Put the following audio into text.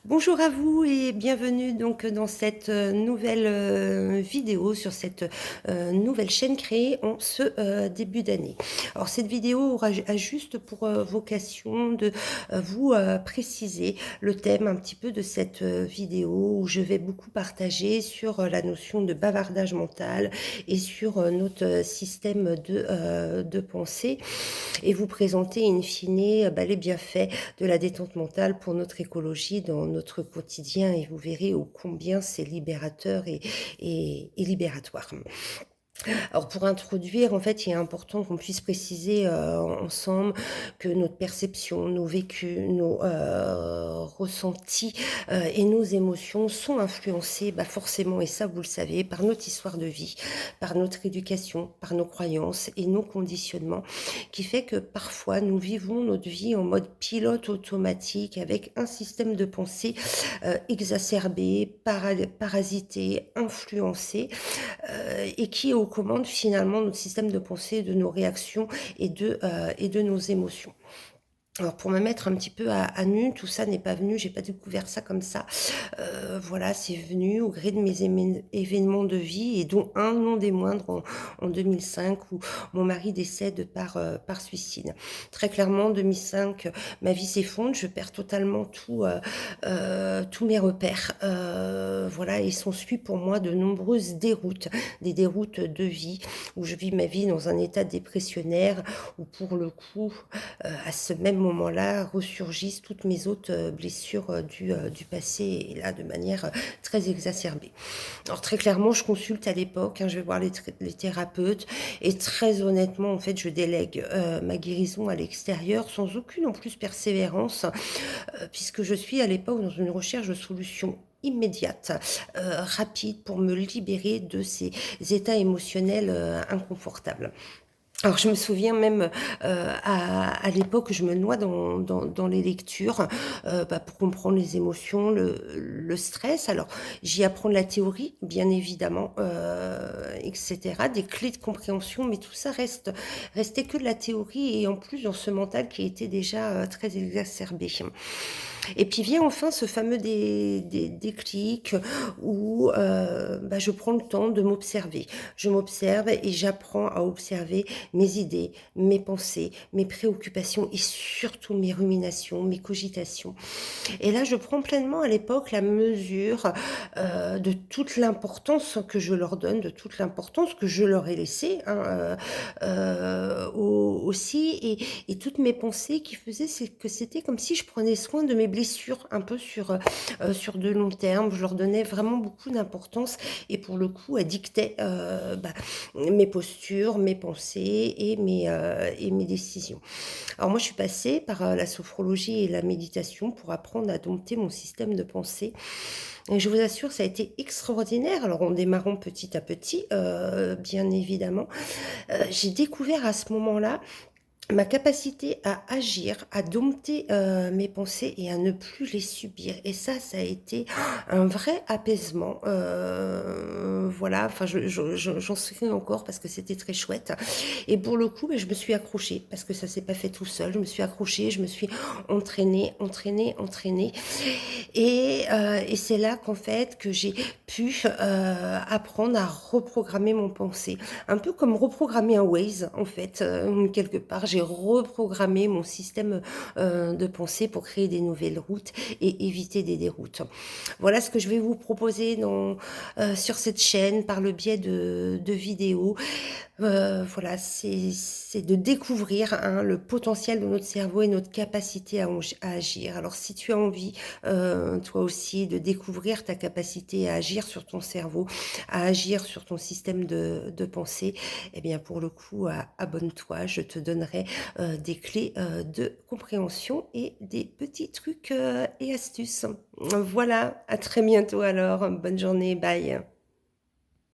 Bonjour à vous et bienvenue donc dans cette, nouvelle, vidéo sur cette, nouvelle chaîne créée en ce, début d'année. Alors cette vidéo a juste pour, vocation de, vous, préciser le thème un petit peu de cette, vidéo où je vais beaucoup partager sur, la notion de bavardage mental et sur, notre, système de pensée et vous présenter in fine, les bienfaits de la détente mentale pour notre écologie dans notre quotidien et vous verrez ô combien c'est libérateur et libératoire. Alors pour introduire, en fait, il est important qu'on puisse préciser, ensemble que notre perception, nos vécus, nos, ressentis, et nos émotions sont influencés, forcément et ça vous le savez, par notre histoire de vie, par notre éducation, par nos croyances et nos conditionnements, qui fait que parfois nous vivons notre vie en mode pilote automatique avec un système de pensée, exacerbé, parasité, influencé et qui est aux commandes finalement de notre système de pensée, de nos réactions et de nos émotions. Alors pour me mettre un petit peu à nu, tout ça n'est pas venu, j'ai pas découvert ça comme ça. Voilà, c'est venu au gré de mes événements de vie et dont un non des moindres en 2005 où mon mari décède par suicide. Très clairement, en 2005, ma vie s'effondre, je perds totalement tous mes repères. Voilà, et s'ensuit pour moi de nombreuses déroutes, des déroutes de vie où je vis ma vie dans un état dépressionnaire où pour le coup, à ce même moment-là, ressurgissent toutes mes autres, blessures, du passé et là de manière, très exacerbée. Alors très clairement, je consulte à l'époque, je vais voir les thérapeutes et très honnêtement, en fait, je délègue, ma guérison à l'extérieur sans aucune en plus persévérance, puisque je suis à l'époque dans une recherche de solutions immédiates, rapides pour me libérer de ces états émotionnels, inconfortables. Alors je me souviens même, à l'époque, je me noie dans les lectures, pour comprendre les émotions, le stress. Alors j'y apprends de la théorie, bien évidemment, et cetera, des clés de compréhension, mais tout ça restait que de la théorie et en plus dans ce mental qui était déjà, très exacerbé. Et puis vient enfin ce fameux déclic où, je prends le temps de m'observer. Je m'observe et j'apprends à observer mes idées, mes pensées, mes préoccupations et surtout mes ruminations, mes cogitations. Et là, je prends pleinement à l'époque la mesure, de toute l'importance que je leur donne, de toute l'importance que je leur ai laissée, au aussi et toutes mes pensées qui faisaient c'est que c'était comme si je prenais soin de mes blessures un peu sur de long terme. Je leur donnais vraiment beaucoup d'importance et pour le coup, elles dictaient, mes postures, mes pensées et mes décisions. Alors moi, je suis passée par, la sophrologie et la méditation pour apprendre à dompter mon système de pensée et je vous assure, ça a été extraordinaire. Alors en démarrant petit à petit, bien évidemment, j'ai découvert à ce moment-là ma capacité à agir, à dompter, mes pensées et à ne plus les subir et ça a été un vrai apaisement, voilà, enfin j'en souviens encore parce que c'était très chouette et pour le coup, je me suis accrochée parce que ça s'est pas fait tout seul. Je me suis accrochée, je me suis entraînée, entraînée, entraînée et c'est là qu'en fait, que j'ai pu, apprendre à reprogrammer mon pensée. Un peu comme reprogrammer un Waze en fait, quelque part. J'ai reprogrammé mon système, de pensée pour créer des nouvelles routes et éviter des déroutes. Voilà ce que je vais vous proposer sur cette chaîne par le biais de vidéos. Voilà, c'est de découvrir, le potentiel de notre cerveau et notre capacité à agir. Alors si tu as envie, toi aussi, de découvrir ta capacité à agir sur ton cerveau, à agir sur ton système de pensée, eh bien pour le coup, abonne-toi, je te donnerai, des clés, de compréhension et des petits trucs, et astuces. Voilà, à très bientôt alors. Bonne journée, bye.